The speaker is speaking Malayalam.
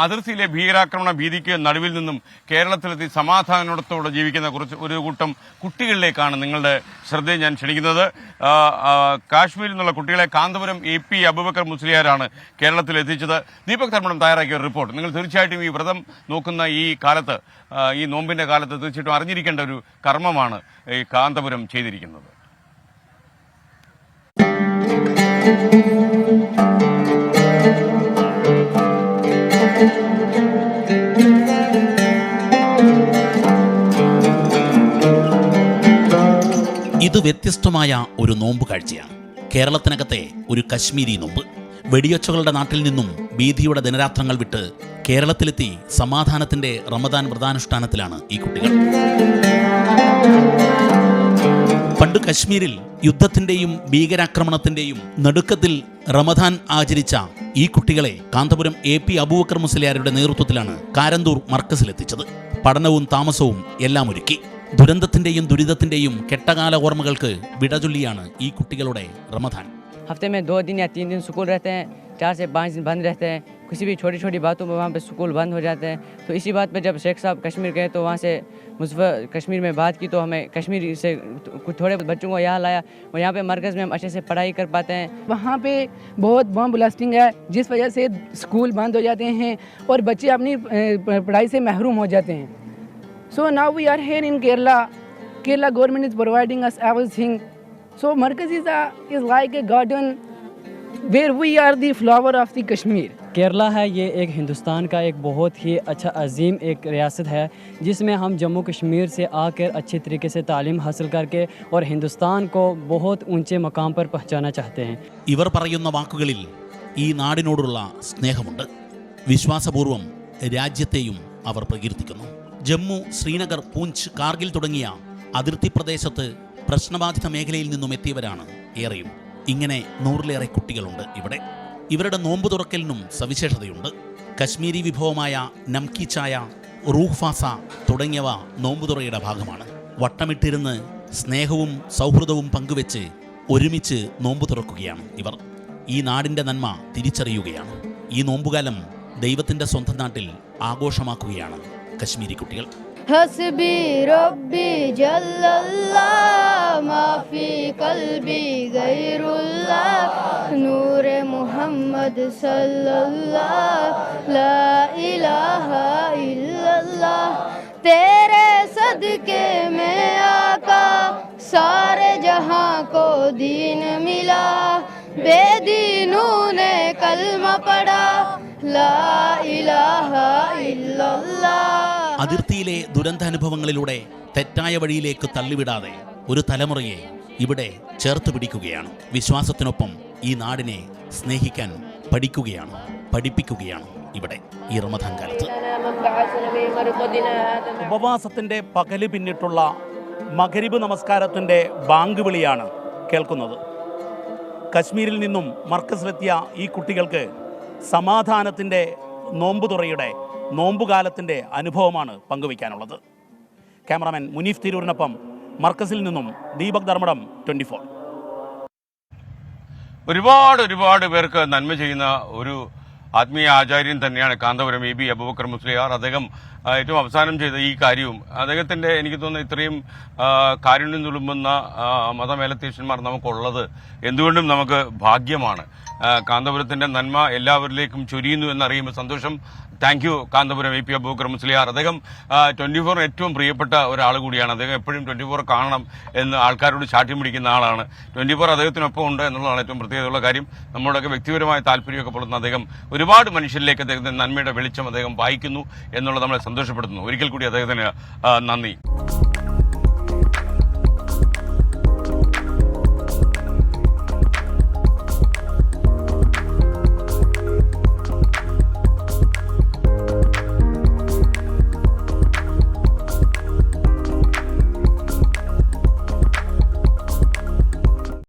അതിർത്തിയിലെ ഭീകരാക്രമണ ഭീതിക്ക് നടുവിൽ നിന്നും കേരളത്തിലെത്തി സമാധാനത്തോടെ ജീവിക്കുന്ന ഒരു കൂട്ടം കുട്ടികളിലേക്കാണ് നിങ്ങളുടെ ശ്രദ്ധയെ ഞാൻ ക്ഷണിക്കുന്നത്. കാശ്മീരിൽ നിന്നുള്ള കുട്ടികളെ കാന്തപുരം AP അബൂബക്കർ മുസ്ലിയാരാണ് കേരളത്തിൽ എത്തിച്ചത്. ദീപക് ധർമ്മടം തയ്യാറാക്കിയ ഒരു റിപ്പോർട്ട്. നിങ്ങൾ തീർച്ചയായിട്ടും ഈ വ്രതം നോക്കുന്ന ഈ കാലത്ത്, ഈ നോമ്പിന്റെ കാലത്ത് തീർച്ചയായിട്ടും അറിഞ്ഞിരിക്കേണ്ട ഒരു കർമ്മമാണ് ഈ കാന്തപുരം ചെയ്തിരിക്കുന്നത്. ഇത് വ്യത്യസ്തമായ ഒരു നോമ്പ് കാഴ്ചയാണ്. കേരളത്തിനകത്തെ ഒരു കശ്മീരി നോമ്പ്. വെടിയൊച്ചകളുടെ നാട്ടിൽ നിന്നും ഭീതിയുടെ ദിനരാത്രങ്ങൾ വിട്ട് കേരളത്തിലെത്തി സമാധാനത്തിന്റെ റമദാൻ വ്രതാനുഷ്ഠാനത്തിലാണ് ഈ കുട്ടികൾ. പണ്ട് കശ്മീരിൽ യുദ്ധത്തിന്റെയും ഭീകരാക്രമണത്തിന്റെയും നടുക്കത്തിൽ റമദാൻ ആചരിച്ച ഈ കുട്ടികളെ കാന്തപുരം AP അബൂബക്കർ മുസ്ലിയാരുടെ നേതൃത്വത്തിലാണ് കാരന്തൂർ മർക്കസിലെത്തിച്ചത്. പഠനവും താമസവും എല്ലാം ഒരുക്കി. ദുരന്തത്തിന്റെയും ദുരിതത്തിന്റെയും കെട്ടകാല ഓർമ്മകൾക്ക് വിടചൊല്ലിയാണ് ഈ കുട്ടികളുടെ റമദാൻ. हफ्ते में 2 दिन या 3 दिन स्कूल रहते हैं, 4 से 5 दिन बंद रहते हैं. किसी भी छोटी छोटी बातों में वहाँ पे स्कूल बंद हो जाते हैं. तो इसी बात पे जब शेख साहब कश्मीर गए तो वहाँ से मुज़फ़्फ़र कश्मीर में बात की तो हमें कश्मीर से कुछ थोड़े बच्चों को यहाँ लाया और यहाँ पे मरकज़ में हम अच्छे से पढ़ाई कर पाते हैं. वहाँ पे बहुत बम ब्लास्टिंग है जिस वजह से स्कूल बंद हो जाते हैं और बच्चे अपनी पढ़ाई से महरूम हो जाते हैं. So now we are here in Kerala. Kerala government is providing us everything. So Markaz is like a garden where we are the flower of the Kashmir. Kerala है ये एक हिंदुस्तान का एक बहुत ही अच्छा अजीम एक रियासत है जिसमें हम जम्मू कश्मीर से आकर अच्छे तरीके से तालीम हासिल करके और हिंदुस्तान को बहुत ऊंचे मकाम पर पहुंचाना चाहते हैं. ഇവർ പറയുന്ന വാക്കുകളിൽ ഈ നാടിനോടുള്ള സ്നേഹമുണ്ട്. വിശ്വാസപൂർവ്വം രാജ്യത്തെയും അവർ പ്രകീർത്തിക്കുന്നു. ജമ്മു, ശ്രീനഗർ, പൂഞ്ച്, കാർഗിൽ തുടങ്ങിയ അതിർത്തി പ്രദേശത്ത് പ്രശ്നബാധിത മേഖലയിൽ നിന്നും എത്തിയവരാണ് ഏറെയും. ഇങ്ങനെ 100-ലേറെ കുട്ടികളുണ്ട് ഇവിടെ. ഇവരുടെ നോമ്പ് തുറക്കലിനും സവിശേഷതയുണ്ട്. കശ്മീരി വിഭവമായ നംകി ചായ, റൂഹ് ഫാസ തുടങ്ങിയവ നോമ്പുതുറയുടെ ഭാഗമാണ്. വട്ടമിട്ടിരുന്ന് സ്നേഹവും സൗഹൃദവും പങ്കുവെച്ച് ഒരുമിച്ച് നോമ്പ് തുറക്കുകയാണ് ഇവർ. ഈ നാടിൻ്റെ നന്മ തിരിച്ചറിയുകയാണ്. ഈ നോമ്പുകാലം ദൈവത്തിൻ്റെ സ്വന്തം നാട്ടിൽ ആഘോഷമാക്കുകയാണ് കശ്മീരി കുട്ടികൾ. हस्बी रब्बी जल्लल्लाह माफी कल्बी गैरुल्लाह नूरे मुहम्मद सल्लल्लाह ला इलाहा इल्लल्लाह तेरे सदके में आका सारे जहां को दीन मिला बेदीनों ने कलमा पढ़ा ला इलाहा इल्लल्लाह. അതിർത്തിയിലെ ദുരന്താനുഭവങ്ങളിലൂടെ തെറ്റായ വഴിയിലേക്ക് തള്ളിവിടാതെ ഒരു തലമുറയെ ഇവിടെ ചേർത്ത് പിടിക്കുകയാണ്. വിശ്വാസത്തിനൊപ്പം ഈ നാടിനെ സ്നേഹിക്കാൻ പഠിക്കുകയാണ്, പഠിപ്പിക്കുകയാണ് ഇവിടെ ഈ റമദാൻ കാലത്ത്. ഉപവാസത്തിൻ്റെ പകല് പിന്നിട്ടുള്ള മഗ്രിബ് നമസ്കാരത്തിൻ്റെ ബാങ്ക് വിളിയാണ് കേൾക്കുന്നത്. കശ്മീരിൽ നിന്നും മർക്കസിലെത്തിയ ഈ കുട്ടികൾക്ക് സമാധാനത്തിൻ്റെ നോമ്പുതുറയുടെ നോമ്പുകാലത്തിൻ്റെ അനുഭവമാണ് പങ്കുവയ്ക്കാനുള്ളത്. ക്യാമറാമാൻ മുനീഫ് തിരൂരിനൊപ്പം മർക്കസിൽ നിന്നും ദീപക് ധർമ്മടം 24. ഒരുപാട് പേർക്ക് നന്മ ചെയ്യുന്ന ഒരു ആത്മീയ ആചാര്യൻ തന്നെയാണ് കാന്തപുരം AP അബൂബക്കർ മുസ്ലിയാർ. അദ്ദേഹം ഏറ്റവും അവസാനം ചെയ്ത ഈ കാര്യവും അദ്ദേഹത്തിന്റെ എനിക്ക് തോന്നുന്നു ഇത്രയും കാരുണ്യം തുളുമ്പുന്ന മതമേലധ്യക്ഷന്മാർ നമുക്കുള്ളത് എന്തുകൊണ്ടും നമുക്ക് ഭാഗ്യമാണ്. കാന്തപുരത്തിന്റെ നന്മ എല്ലാവരിലേക്കും ചൊരിയുന്നു എന്നറിയുമ്പോൾ സന്തോഷം. Thank you Kanthapuram AP Aboobacker Musliyar. അദ്ദേഹം 24 ഏറ്റവും പ്രിയപ്പെട്ട ഒരാൾ കൂടിയാണ്. അദ്ദേഹം എപ്പോഴും 24 കാണണം എന്ന് ആൾക്കാരോട് ശാഠ്യം പിടിക്കുന്ന ആളാണ്. 24 അദ്ദേഹത്തിനൊപ്പം ഉണ്ട് എന്നുള്ളതാണ് ഏറ്റവും പ്രത്യേകതയുള്ള കാര്യം. നമ്മുടെയൊക്കെ വ്യക്തിപരമായ താല്പര്യമൊക്കെ പുലർത്തുന്ന അദ്ദേഹം ഒരുപാട് മനുഷ്യരിലേക്ക് അദ്ദേഹത്തിന്റെ നന്മയുടെ വെളിച്ചം അദ്ദേഹം വായിക്കുന്നു എന്നുള്ളത് നമ്മളെ സന്തോഷപ്പെടുത്തുന്നു. ഒരിക്കൽ കൂടി അദ്ദേഹത്തിന് നന്ദി.